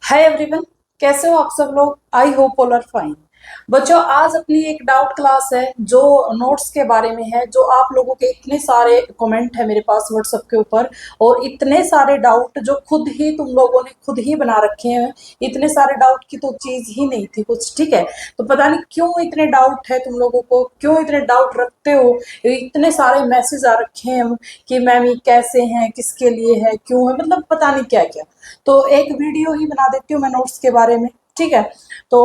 Hi everyone, कैसे हो आप सब लोग। I hope all are fine. बच्चों, आज अपनी एक डाउट क्लास है जो नोट्स के बारे में है। जो आप लोगों के इतने सारे कमेंट है मेरे पास व्हाट्सएप के ऊपर, और इतने सारे डाउट जो खुद ही तुम लोगों ने खुद ही बना रखे हैं। इतने सारे डाउट की तो चीज ही नहीं थी कुछ, ठीक है। तो पता नहीं क्यों इतने डाउट है तुम लोगों को, क्यों इतने डाउट रखते हो। इतने सारे मैसेज आ रखे हैं कि मैम ये कैसे हैं, किसके लिए है, क्यों है, मतलब पता नहीं क्या क्या। तो एक वीडियो ही बना देती हूँ मैं नोट्स के बारे में, ठीक है। तो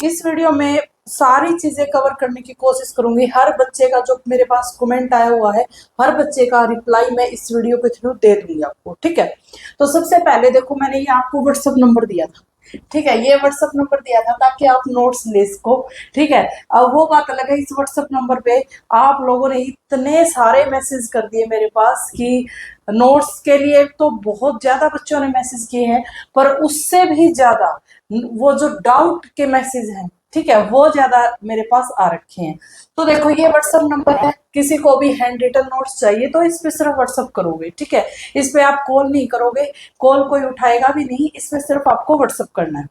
इस वीडियो में सारी चीजें कवर करने की कोशिश करूंगी। हर बच्चे का जो मेरे पास कमेंट आया हुआ है, हर बच्चे का रिप्लाई मैं इस वीडियो के थ्रू दे दूंगी आपको, ठीक है। तो सबसे पहले देखो, मैंने ये आपको व्हाट्सएप नंबर दिया था, ठीक है। ये व्हाट्सएप नंबर दिया था ताकि आप नोट्स ले सको, ठीक है। अब वो बात अलग है, इस व्हाट्सएप नंबर पे आप लोगों ने इतने सारे मैसेज कर दिए मेरे पास कि नोट्स के लिए तो बहुत ज्यादा बच्चों ने मैसेज किए हैं, पर उससे भी ज्यादा वो जो डाउट के मैसेज हैं, ठीक है, वो ज्यादा मेरे पास आ रखे हैं। तो देखो, ये व्हाट्सएप नंबर है। किसी को भी हैंड रिटन नोट्स चाहिए तो इस पे सिर्फ व्हाट्सएप करोगे, ठीक है। इस पे आप कॉल नहीं करोगे, कॉल कोई उठाएगा भी नहीं, इसमें सिर्फ आपको व्हाट्सएप करना है।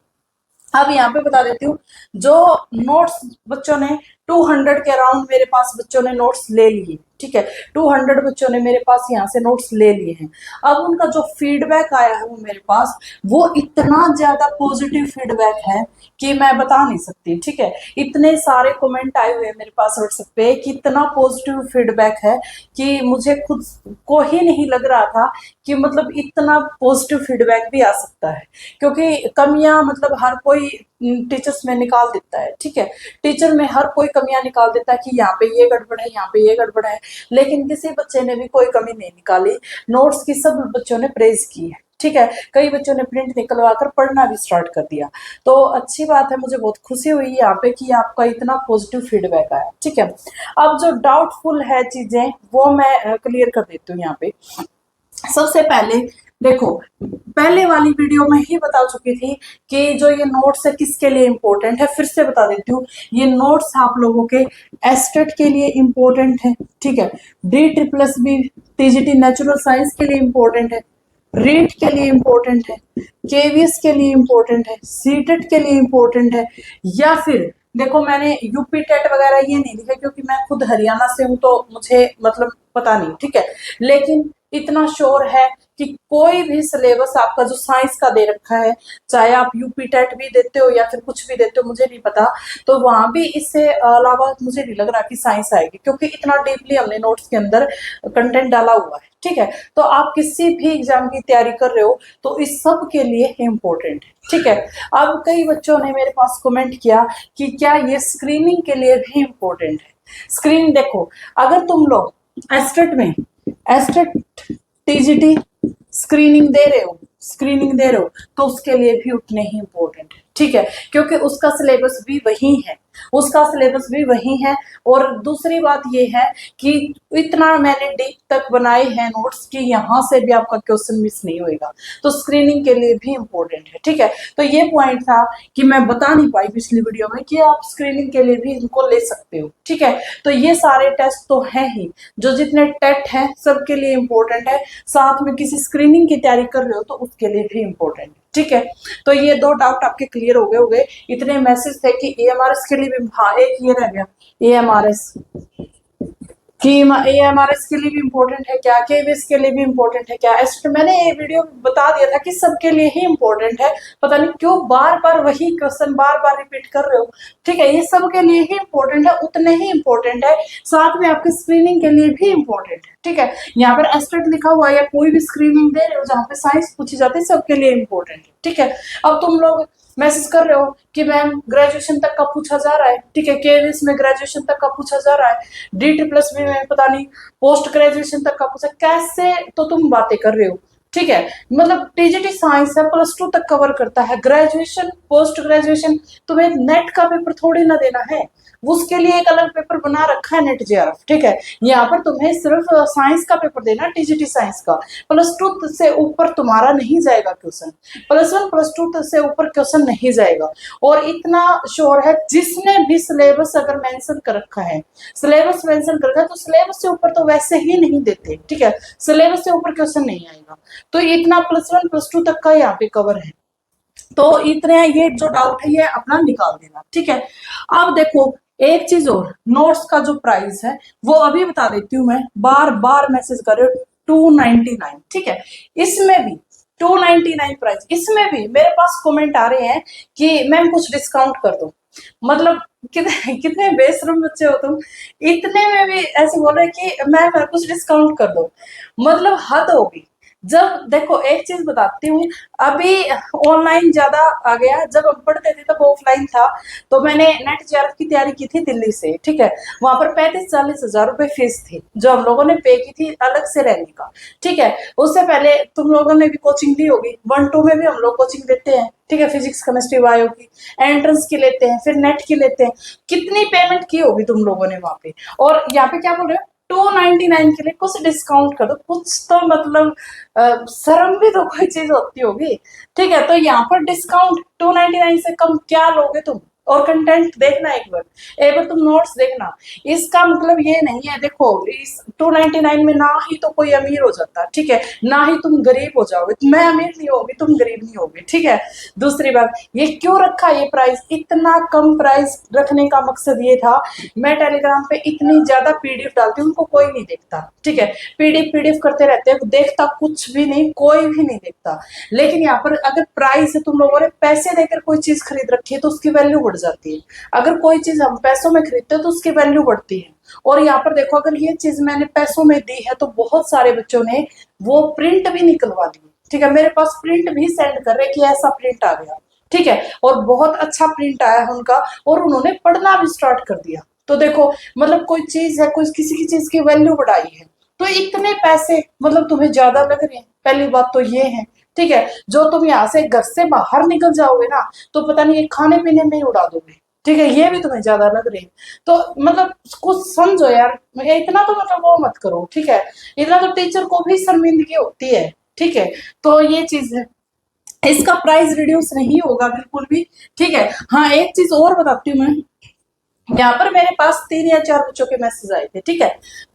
अब यहाँ पे बता देती हूँ, जो नोट्स बच्चों ने 200 के अराउंड मेरे पास बच्चों ने नोट्स ले लिए, ठीक है। 200 बच्चों ने मेरे पास यहाँ से नोट्स ले लिए हैं। अब उनका जो फीडबैक आया है वो मेरे पास, वो इतना ज्यादा पॉजिटिव फीडबैक है कि मैं बता नहीं सकती, ठीक है। इतने सारे कमेंट आए हुए हैं मेरे पास व्हाट्सएप पे कि इतना पॉजिटिव फीडबैक है कि मुझे खुद को ही नहीं लग रहा था कि मतलब इतना पॉजिटिव फीडबैक भी आ सकता है। क्योंकि कमियां मतलब हर कोई टीचर्स में निकाल देता है, ठीक है। टीचर में हर कोई कमियां निकाल देता है कि यहाँ पे ये गड़बड़ है, यहाँ पे ये गड़बड़ है, लेकिन किसी बच्चे ने भी कोई कमी नहीं निकाली। नोट्स की सब बच्चों ने प्रेज की है, ठीक है। कई बच्चों ने प्रिंट निकलवा कर पढ़ना भी स्टार्ट कर दिया। तो अच्छी बात है, मुझे बहुत खुशी हुई यहाँ पे कि आपका इतना पॉजिटिव फीडबैक आया, ठीक है। अब जो डाउटफुल है चीजें वो मैं क्लियर कर देती हूँ यहाँ पे। सबसे पहले देखो, पहले वाली वीडियो में ही बता चुकी थी कि जो ये नोट्स है किसके लिए इंपॉर्टेंट है। फिर से बता देती हूँ, ये नोट्स आप लोगों के एस्टेट के लिए इंपॉर्टेंट है, ठीक है। DSSB TGT नेचुरल साइंस के लिए इंपॉर्टेंट है, रीट के लिए इंपॉर्टेंट है, KVS के लिए इंपॉर्टेंट है, सीटेट के लिए इंपॉर्टेंट है, या फिर देखो, मैंने यूपी टेट वगैरह ये नहीं लिखा क्योंकि मैं खुद हरियाणा से हूँ, तो मुझे मतलब पता नहीं, ठीक है। लेकिन इतना श्योर है कि कोई भी सिलेबस आपका जो साइंस का दे रखा है, चाहे आप यूपी टेट भी देते हो या फिर कुछ भी देते हो, मुझे नहीं पता, तो वहां भी इससे अलावा मुझे नहीं लग रहा कि साइंस आएगी, क्योंकि इतना डीपली हमने नोट्स के अंदर कंटेंट डाला हुआ है, ठीक है। तो आप किसी भी एग्जाम की तैयारी कर रहे हो तो इस सब के लिए इम्पोर्टेंट है, ठीक है। अब कई बच्चों ने मेरे पास कमेंट किया कि क्या ये स्क्रीनिंग के लिए भी इम्पोर्टेंट है। स्क्रीन देखो, अगर तुम लोग एस्टेट में एस्टेट TGT स्क्रीनिंग दे रहे हो तो उसके लिए भी उतने ही इम्पोर्टेंट है, ठीक है। क्योंकि उसका सिलेबस भी वही है, उसका सिलेबस भी वही है। और दूसरी बात ये है कि इतना मैंने डीप तक बनाए हैं नोट्स कि यहाँ से भी आपका क्वेश्चन मिस नहीं होएगा। तो स्क्रीनिंग के लिए भी इम्पोर्टेंट है, ठीक है। तो ये पॉइंट था कि मैं बता नहीं पाई पिछली वीडियो में कि आप स्क्रीनिंग के लिए भी इनको ले सकते हो, ठीक है। तो ये सारे टेस्ट तो हैं ही, जो जितने टेट हैं सबके लिए इम्पोर्टेंट है। साथ में किसी स्क्रीनिंग की तैयारी कर रहे हो तो उसके लिए भी इम्पोर्टेंट है, ठीक है। तो ये दो डाउट आपके क्लियर हो गए। इतने मैसेज थे कि AMRS के लिए भी, हाँ एक ये रह गया, AMRS कि AMRS के लिए भी इम्पोर्टेंट है क्या, KVS के लिए भी इम्पोर्टेंट है क्या। ऐसे मैंने ये वीडियो बता दिया था कि सबके लिए ही इम्पोर्टेंट है। पता नहीं क्यों बार बार वही क्वेश्चन बार बार रिपीट कर रहे हो, ठीक है। ये सबके लिए ही इम्पोर्टेंट है, उतने ही इम्पोर्टेंट है। साथ में आपके स्क्रीनिंग के लिए भी इम्पोर्टेंट है, ठीक है। यहाँ पर एस्टेट लिखा हुआ है या कोई भी स्क्रीनिंग दे रहे हो जहाँ पे साइंस पूछी जाती है, सबके लिए इम्पोर्टेंट है, ठीक है। अब तुम लोग मैसेज कर रहे हो कि मैम ग्रेजुएशन तक का पूछा जा रहा है, ठीक है। KVS में ग्रेजुएशन तक का पूछा जा रहा है, DSSB में पता नहीं पोस्ट ग्रेजुएशन तक का पूछा, कैसे तो तुम बातें कर रहे हो, ठीक है। मतलब TGT साइंस है, +2 तक कवर करता है, ग्रेजुएशन पोस्ट ग्रेजुएशन तुम्हें नेट का पेपर थोड़ी ना देना है, उसके लिए एक अलग पेपर बना रखा है नेट JRF, ठीक है। यहाँ पर तुम्हें सिर्फ साइंस का पेपर देना, TGT साइंस का। +2 से ऊपर तुम्हारा नहीं जाएगा क्वेश्चन, +1 +2 से ऊपर क्वेश्चन नहीं जाएगा। और इतना श्योर है, जिसने भी सिलेबस अगर मेंशन कर रखा है, सिलेबस मेंशन कर रखा है, तो सिलेबस से ऊपर तो वैसे ही नहीं देते, ठीक है। सिलेबस से ऊपर क्वेश्चन नहीं आएगा। तो इतना +1 +2 तक का यहाँ पे कवर है। तो इतने ये जो डाउट है ये अपना निकाल देना, ठीक है। अब देखो एक चीज और, नोट्स का जो प्राइस है वो अभी बता देती हूँ, मैं बार बार मैसेज कर रही हूँ, 299, ठीक है। इसमें भी 299 प्राइस, इसमें भी मेरे पास कमेंट आ रहे हैं कि मैम कुछ डिस्काउंट कर दो। मतलब कितने कितने बेशरम बच्चे हो तुम, इतने में भी ऐसे बोल रहे कि मैम कुछ डिस्काउंट कर दो, मतलब हद होगी। जब देखो एक चीज बताती हूँ, अभी ऑनलाइन ज्यादा आ गया, जब हम पढ़ते थे तब ऑफलाइन था। तो मैंने नेट जेआरएफ की तैयारी की थी दिल्ली से, ठीक है। वहां पर 35-40 हजार रुपए फीस थी जो हम लोगों ने पे की थी अलग से रहने का, ठीक है। उससे पहले तुम लोगों ने भी कोचिंग ली होगी, 1-2 में भी हम लोग कोचिंग देते हैं, ठीक है, फिजिक्स केमिस्ट्री बायो की, एंट्रेंस की लेते हैं, फिर नेट की लेते हैं। कितनी पेमेंट की होगी तुम लोगों ने वहां पे, और यहाँ पे क्या बोल रहे हो 299 के लिए कुछ डिस्काउंट कर दो, कुछ तो मतलब शर्म भी तो कोई चीज होती होगी, ठीक है। तो यहाँ पर डिस्काउंट 299 से कम क्या लोगे तुम। और कंटेंट देखना एक बार तुम नोट्स देखना। इसका मतलब ये नहीं है, देखो इस 299 में ना ही तो कोई अमीर हो जाता, ठीक है, ना ही तुम गरीब हो जाओगे, मैं अमीर नहीं होगी तुम गरीब नहीं होगे, ठीक है। दूसरी बात, ये क्यों रखा ये प्राइस, इतना कम प्राइस रखने का मकसद ये था, मैं टेलीग्राम पे इतनी ज्यादा पीडीएफ डालती हूँ, उनको कोई नहीं देखता, ठीक है। पीडीएफ पीडीएफ करते रहते हैं, देखता कुछ भी नहीं, कोई भी नहीं देखता। लेकिन यहाँ पर अगर प्राइस है, तुम लोगों ने पैसे देकर कोई चीज खरीद रखी है तो उसकी वैल्यू बढ़ जाती है। अगर कोई चीज हम पैसों में खरीदते हैं तो उसकी वैल्यू बढ़ती है। और यहाँ पर देखो, अगर ये चीज मैंने पैसों में दी है तो बहुत सारे बच्चों ने वो प्रिंट भी निकलवा दी, ठीक है, मेरे पास प्रिंट भी सेंड कर रहे कि ऐसा प्रिंट आ गया, ठीक है, और बहुत अच्छा प्रिंट आया है उनका, और उन्होंने पढ़ना भी स्टार्ट कर दिया। तो देखो मतलब कोई चीज है, कोई किसी की चीज की वैल्यू बढ़ाई है, तो इतने पैसे मतलब तुम्हें ज्यादा लग रहे हैं, पहली बात तो ये है, ठीक है। जो तुम यहाँ से घर से बाहर निकल जाओगे ना, तो पता नहीं ये खाने पीने में ही उड़ा दोगे, ठीक है, ये भी तुम्हें ज्यादा लग रहे हैं। तो मतलब कुछ समझो यार, इतना तो मतलब वो मत करो, ठीक है। इतना तो टीचर को भी शर्मिंदगी होती है, ठीक है। तो ये चीज है, इसका प्राइस रिड्यूस नहीं होगा बिल्कुल भी, ठीक है। हाँ एक चीज और बताती हूँ मैं, यहाँ पर मेरे पास 3 या 4 बच्चों के मैसेज आए थे, ठीक है,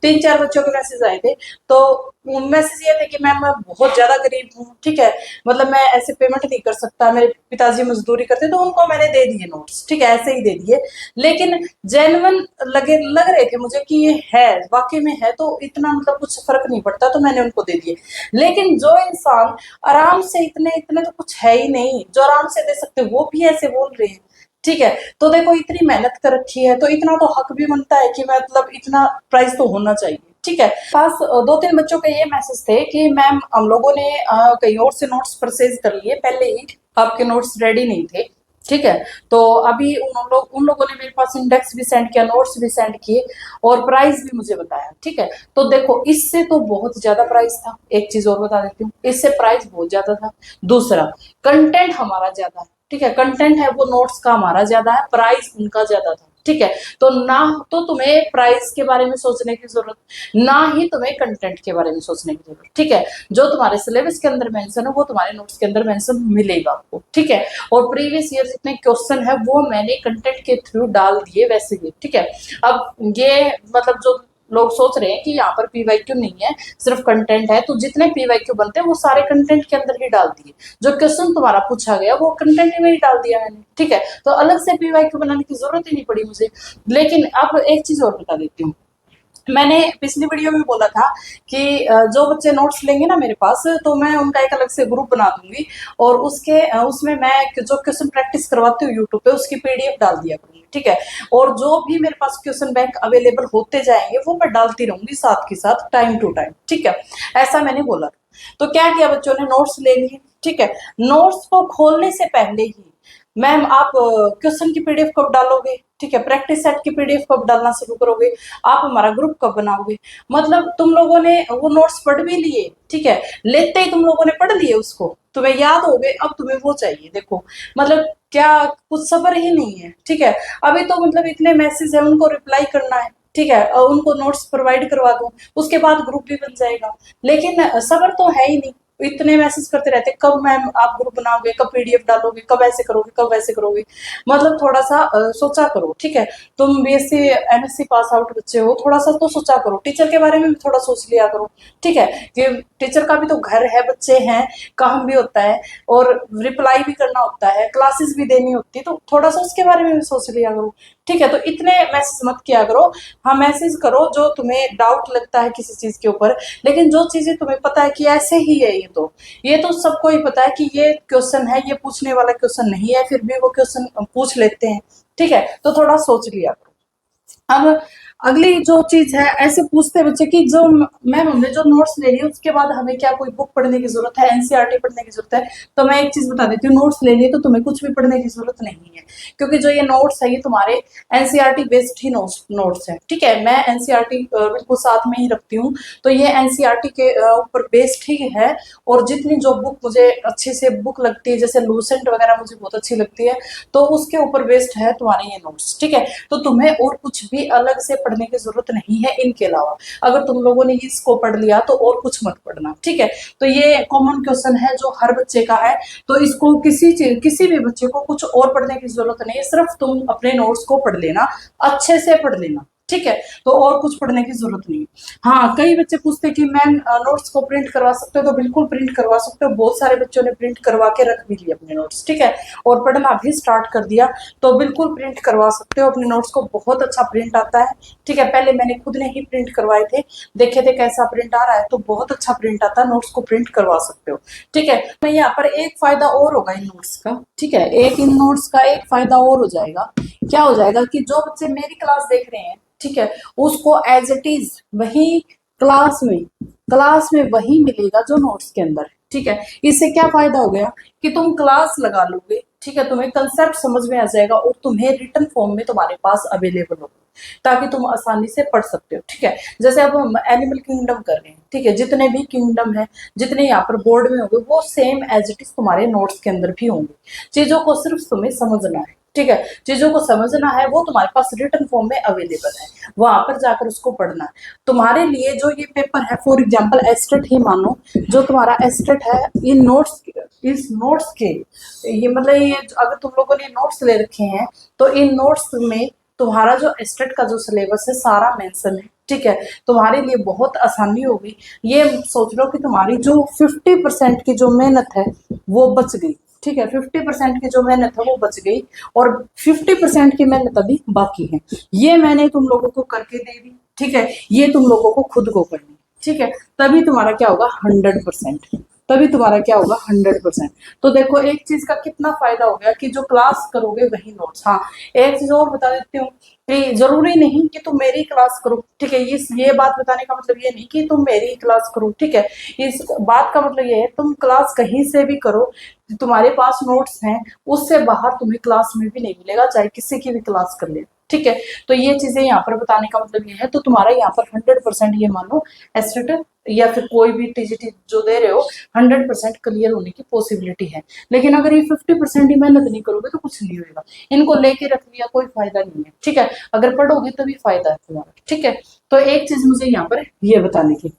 3-4 बच्चों के मैसेज आए थे। तो मैसेज ये थे कि मैम मैं बहुत ज्यादा गरीब हूँ, ठीक है, मतलब मैं ऐसे पेमेंट नहीं कर सकता, मेरे पिताजी मजदूरी करते, तो उनको मैंने दे दिए नोट्स, ठीक है, ऐसे ही दे दिए। लेकिन जेन्युइन लग रहे थे मुझे कि ये है वाकई में है, तो इतना मतलब कुछ फर्क नहीं पड़ता, तो मैंने उनको दे दिए। लेकिन जो इंसान आराम से, इतने इतने तो कुछ है ही नहीं जो आराम से दे सकते, वो भी ऐसे बोल रहे हैं, ठीक है। तो देखो इतनी मेहनत कर रखी है तो इतना तो हक भी बनता है कि मतलब इतना प्राइस तो होना चाहिए, ठीक है। पास 2-3 बच्चों के ये मैसेज थे कि मैम हम लोगों ने कहीं और से नोट्स परचेज कर लिए पहले ही, आपके नोट्स रेडी नहीं थे, ठीक है। तो अभी उन लोगों ने मेरे पास इंडेक्स भी सेंड किया, नोट्स भी सेंड किए, और प्राइस भी मुझे बताया, ठीक है। तो देखो इससे तो बहुत ज्यादा प्राइस था, एक चीज और बता देती हूँ, इससे प्राइस बहुत ज्यादा था। दूसरा, कंटेंट हमारा ज्यादा है, ठीक है, कंटेंट है वो नोट्स का हमारा ज्यादा है, प्राइस उनका ज्यादा था, ठीक है। तो ना तो तुम्हें प्राइस के बारे में सोचने की जरूरत, ना ही तुम्हें कंटेंट के बारे में सोचने की जरूरत, ठीक है। जो तुम्हारे सिलेबस के अंदर मेंशन है वो तुम्हारे नोट्स के अंदर मेंशन मिलेगा आपको, ठीक है। और प्रीवियस ईयर जितने क्वेश्चन है वो मैंने कंटेंट के थ्रू डाल दिए वैसे ही, ठीक है। अब ये मतलब जो लोग सोच रहे हैं कि यहाँ पर पीवाईक्यू नहीं है, सिर्फ कंटेंट है, तो जितने पीवाईक्यू बनते हैं वो सारे कंटेंट के अंदर ही डाल दिए, जो क्वेश्चन तुम्हारा पूछा गया वो कंटेंट में ही डाल दिया मैंने, ठीक है। तो अलग से पीवाईक्यू बनाने की जरूरत ही नहीं पड़ी मुझे। लेकिन अब एक चीज और बता देती हूँ, मैंने पिछली वीडियो में बोला था कि जो बच्चे नोट्स लेंगे ना मेरे पास, तो मैं उनका एक अलग से ग्रुप बना दूंगी, और उसमें मैं जो क्वेश्चन प्रैक्टिस करवाती हूँ यूट्यूब पे उसकी पीडीएफ डाल दिया करूंगी, ठीक है। और जो भी मेरे पास क्वेश्चन बैंक अवेलेबल होते जाएंगे वो मैं डालती रहूंगी साथ के साथ, टाइम टू टाइम, ठीक है। ऐसा मैंने बोला था। तो क्या किया बच्चों ने, नोट्स ले लिए, ठीक है। नोट्स को खोलने से पहले ही, मैम आप क्वेश्चन की पीडीएफ कब डालोगे, ठीक है, प्रैक्टिस सेट की पीडीएफ कब डालना शुरू करोगे, आप हमारा ग्रुप कब बनाओगे। मतलब तुम लोगों ने वो नोट्स पढ़ भी लिए, ठीक है, लेते ही तुम लोगों ने पढ़ लिए उसको, तुम्हें याद हो गए, अब तुम्हें वो चाहिए, देखो मतलब क्या, कुछ सब्र ही नहीं है, ठीक है। अभी तो मतलब इतने मैसेज है उनको रिप्लाई करना है, ठीक है, और उनको नोट्स प्रोवाइड करवा दूं, उसके बाद ग्रुप भी बन जाएगा, लेकिन सब्र तो है ही नहीं। इतने मैसेज करते रहते, कब मैम आप ग्रुप बनाओगे, कब पीडीएफ डालोगे, कब ऐसे करोगे, कब वैसे करोगे। मतलब थोड़ा सा सोचा करो, ठीक है। तुम बीएससी एमएससी पास आउट बच्चे हो, थोड़ा सा तो सोचा करो, टीचर के बारे में भी थोड़ा सोच लिया करो, ठीक है। कि टीचर का भी तो घर है, बच्चे हैं, काम भी होता है, और रिप्लाई भी करना होता है, क्लासेस भी देनी होती है, तो थोड़ा सा उसके बारे में भी सोच लिया करो, ठीक है। तो इतने मैसेज मत किया करो। हाँ, मैसेज करो जो तुम्हें डाउट लगता है किसी चीज के ऊपर, लेकिन जो चीजें तुम्हें पता है कि ऐसे ही है, ये तो सबको ही पता है कि ये क्वेश्चन है, ये पूछने वाला क्वेश्चन नहीं है, फिर भी वो क्वेश्चन पूछ लेते हैं, ठीक है। तो थोड़ा सोच लिया करो। अब अगली जो चीज है, ऐसे पूछते बच्चे कि जो मैम हमने जो नोट्स ले लिए उसके बाद हमें क्या कोई बुक पढ़ने की जरूरत है, एनसीईआरटी पढ़ने की जरूरत है। तो मैं एक चीज बता देती हूँ, नोट्स ले लिए तो तुम्हें कुछ भी पढ़ने की जरूरत नहीं है, क्योंकि जो ये नोट्स है ये तुम्हारे एनसीईआरटी बेस्ड ही नोट्स है, ठीक है। मैं एनसीईआरटी बिल्कुल साथ में ही रखती हूँ, तो ये एनसीईआरटी के ऊपर बेस्ड ही है। और जितनी जो बुक मुझे अच्छे से बुक लगती है, जैसे लूसेंट वगैरह मुझे बहुत अच्छी लगती है, तो उसके ऊपर बेस्ड है तुम्हारे ये नोट्स, ठीक है। तो तुम्हें और कुछ भी अलग से पढ़ने की जरूरत नहीं है इनके अलावा। अगर तुम लोगों ने इसको पढ़ लिया तो और कुछ मत पढ़ना, ठीक है। तो ये कॉमन क्वेश्चन है जो हर बच्चे का है, तो इसको किसी भी बच्चे को कुछ और पढ़ने की जरूरत नहीं है, सिर्फ तुम अपने नोट्स को पढ़ लेना, अच्छे से पढ़ लेना, ठीक है। तो और कुछ पढ़ने की जरूरत नहीं। हाँ, कई बच्चे पूछते हैं कि मैम नोट्स को प्रिंट करवा सकते हो, तो बिल्कुल प्रिंट करवा सकते हो। बहुत सारे बच्चों ने प्रिंट करवा के रख भी लिए अपने नोट्स, ठीक है, और पढ़ना भी स्टार्ट कर दिया। तो बिल्कुल प्रिंट करवा सकते हो अपने नोट्स को, बहुत अच्छा प्रिंट आता है, ठीक है। पहले मैंने खुद ने ही प्रिंट करवाए थे, देखे थे कैसा प्रिंट आ रहा है, तो बहुत अच्छा प्रिंट आता है, नोट्स को प्रिंट करवा सकते हो, ठीक है। तो यहाँ पर एक फायदा और होगा इन नोट्स का, ठीक है। इन नोट्स का एक फायदा और हो जाएगा, क्या हो जाएगा कि जो बच्चे मेरी क्लास देख रहे हैं, ठीक है, उसको एज इट इज वही क्लास में वही मिलेगा जो नोट्स के अंदर है, ठीक है। इससे क्या फायदा हो गया कि तुम क्लास लगा लोगे, ठीक है, तुम्हें कंसेप्ट समझ में आ जाएगा, और तुम्हें रिटन फॉर्म में तुम्हारे पास अवेलेबल होगा, ताकि तुम आसानी से पढ़ सकते हो, ठीक है। जैसे अब हम एनिमल किंगडम कर रहे हैं, ठीक है, जितने भी किंगडम है, जितने यहाँ पर बोर्ड में होंगे, वो सेम एज इट इज तुम्हारे नोट्स के अंदर भी होंगे। चीजों को सिर्फ तुम्हें समझना है, ठीक है। चीजों को समझना है, वो तुम्हारे पास रिटन फॉर्म में अवेलेबल है, वहां पर जाकर उसको पढ़ना है। तुम्हारे लिए जो ये पेपर है, फॉर एग्जांपल एस्टेट ही मानो, जो तुम्हारा एस्टेट है, इन नोट्स इस नोट्स के ये मतलब ये अगर तुम लोगों ने नोट्स ले रखे हैं, तो इन नोट्स में तुम्हारा जो एस्टेट का जो सिलेबस है सारा मेंशन है, ठीक है। तुम्हारे लिए बहुत आसानी होगी। ये सोच लो कि तुम्हारी जो 50% की जो मेहनत है वो बच गई, ठीक है। 50% की जो मेहनत है वो बच गई, और 50% की मेहनत अभी बाकी है। ये मैंने तुम लोगों को करके दे दी, ठीक है। ये तुम लोगों को खुद को करनी, ठीक है। तभी तुम्हारा क्या होगा 100%, तभी तुम्हारा क्या होगा 100%। तो देखो एक चीज का कितना फायदा हो गया कि जो क्लास करोगे वही नोट्स। हाँ, एक चीज और बता देती हूँ कि जरूरी नहीं कि तुम मेरी क्लास करो, ठीक है। ये बात बताने का मतलब ये नहीं कि तुम मेरी क्लास करो, ठीक है। इस बात का मतलब ये है तुम क्लास कहीं से भी करो, तुम्हारे पास नोट्स हैं, उससे बाहर तुम्हें क्लास में भी नहीं मिलेगा, चाहे किसी की भी क्लास कर ले, ठीक है। तो ये चीजें यहाँ पर बताने का मतलब ये है। तो तुम्हारा यहाँ पर 100% ये मानो एस्टेट या फिर कोई भी टीजीटी जो दे रहे हो 100% क्लियर होने की पॉसिबिलिटी है। लेकिन अगर ये 50% ही मेहनत नहीं करोगे तो कुछ नहीं होगा। इनको लेके रख लिया कोई फायदा नहीं है, ठीक है। अगर पढ़ोगे तभी फायदा है तुम्हारा, ठीक है। तो एक चीज मुझे यहाँ पर ये बताने की।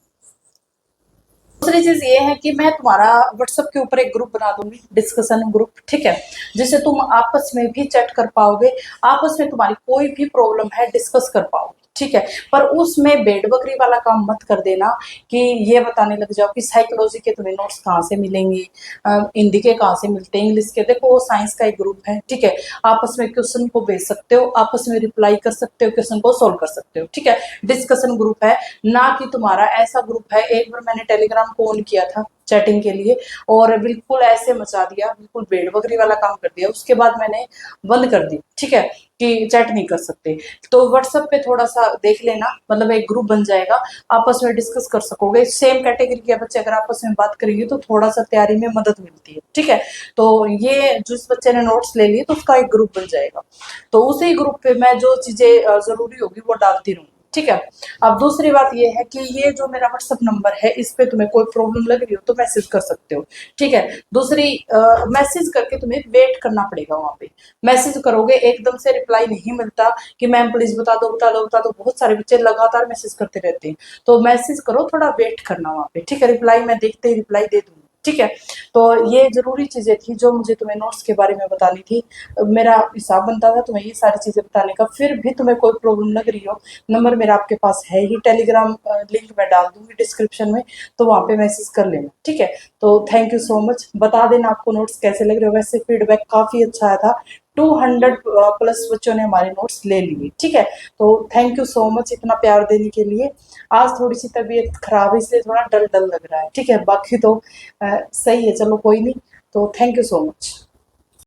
दूसरी चीज ये है कि मैं तुम्हारा व्हाट्सएप के ऊपर एक ग्रुप बना दूंगी, डिस्कशन ग्रुप, ठीक है, जिसे तुम आपस में भी चैट कर पाओगे, आपस में तुम्हारी कोई भी प्रॉब्लम है डिस्कस कर पाओगे, ठीक है। पर उसमें बेड बकरी वाला काम मत कर देना कि ये बताने लग जाओ कि साइकोलॉजी के तुम्हें नोट्स कहाँ से मिलेंगे, हिंदी के कहाँ से मिलते हैं, इंग्लिश के। देखो वो साइंस का एक ग्रुप है, ठीक है। आपस में क्वेश्चन को भेज सकते हो, आपस में रिप्लाई कर सकते हो, क्वेश्चन को सोल्व कर सकते हो, ठीक है। डिस्कशन ग्रुप है, ना कि तुम्हारा ऐसा ग्रुप है। एक बार मैंने टेलीग्राम को ऑन किया था चैटिंग के लिए, और बिल्कुल ऐसे मचा दिया, बिल्कुल भेड़ बकरी वाला काम कर दिया। उसके बाद मैंने बंद कर दी, ठीक है, कि चैट नहीं कर सकते। तो व्हाट्सएप पे थोड़ा सा देख लेना, मतलब एक ग्रुप बन जाएगा, आपस में डिस्कस कर सकोगे। सेम कैटेगरी के बच्चे अगर आपस में बात करेंगे तो थोड़ा सा तैयारी में मदद मिलती है, ठीक है। तो ये जिस बच्चे ने नोट्स ले लिए तो उसका एक ग्रुप बन जाएगा, तो उसी ग्रुप पे मैं जो चीजें जरूरी होगी वो डालती रहूंगी, ठीक है। अब दूसरी बात ये है कि ये जो मेरा व्हाट्सएप नंबर है, इस पे तुम्हें कोई प्रॉब्लम लग रही हो तो मैसेज कर सकते हो, ठीक है। दूसरी मैसेज करके तुम्हें वेट करना पड़ेगा, वहां पे मैसेज करोगे एकदम से रिप्लाई नहीं मिलता कि मैम प्लीज बता दो बता दो बता दो। बहुत सारे बच्चे लगातार मैसेज करते रहते हैं, तो मैसेज करो, थोड़ा वेट करना वहां पे, ठीक है। रिप्लाई मैं देखते ही रिप्लाई दे दूंगी, ठीक है। तो ये ज़रूरी चीज़ें थी जो मुझे तुम्हें नोट्स के बारे में बतानी थी। मेरा हिसाब बनता था तुम्हें ये सारी चीज़ें बताने का, फिर भी तुम्हें कोई प्रॉब्लम लग रही हो, नंबर मेरा आपके पास है ही, टेलीग्राम लिंक मैं डाल दूँगी डिस्क्रिप्शन में, तो वहाँ पे मैसेज कर लेना, ठीक है। तो थैंक यू सो मच, बता देना आपको नोट्स कैसे लग रहे हो। वैसे फीडबैक काफ़ी अच्छा आया था, 200 प्लस बच्चों ने हमारे नोट्स ले लिए, ठीक है। तो थैंक यू सो मच इतना प्यार देने के लिए। आज थोड़ी सी तबीयत खराब है इसलिए थोड़ा डल डल लग रहा है, ठीक है, बाकी तो सही है, चलो कोई नहीं। तो थैंक यू सो मच।